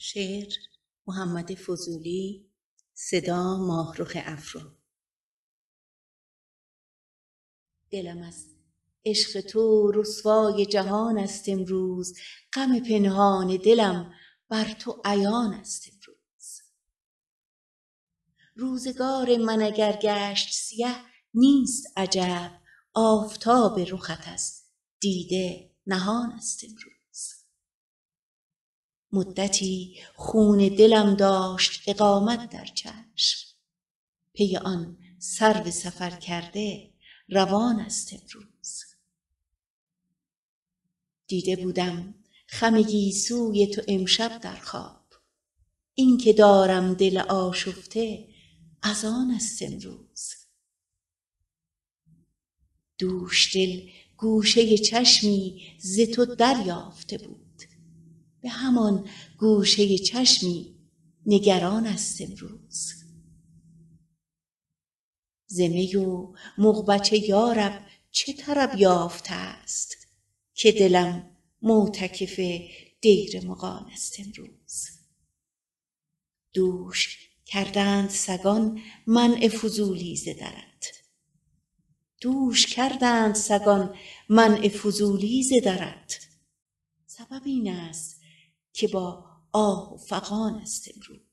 شعر محمد فضولی، صدا ماهرخ افرو. دلم از عشق تو رسوای جهان است امروز، غم پنهان دلم بر تو عیان است امروز. روزگار من اگر گشت سیه نیست عجب، آفتاب رخت از دیده نهان است امروز. مدتی خون دلم داشت اقامت در چشم، پی آن سرو سفر کرده روان است امروز. دیده بودم خم گیسوی تو امشب در خواب، این که دارم دل آشفته از آن است امروز. دوش دل گوشه چشمی ز تو دریافته بود، به همان گوشه چشمی نگران است امروز. ز می و مغبچه یارب چه طرب یافته است، که دلم معتکف دیر مغان است امروز. دوش کردند سگان منع فضولی ز درت، دوش کردند سگان منع فضولی ز درت. سبب این است که با آه و فغان است امروز.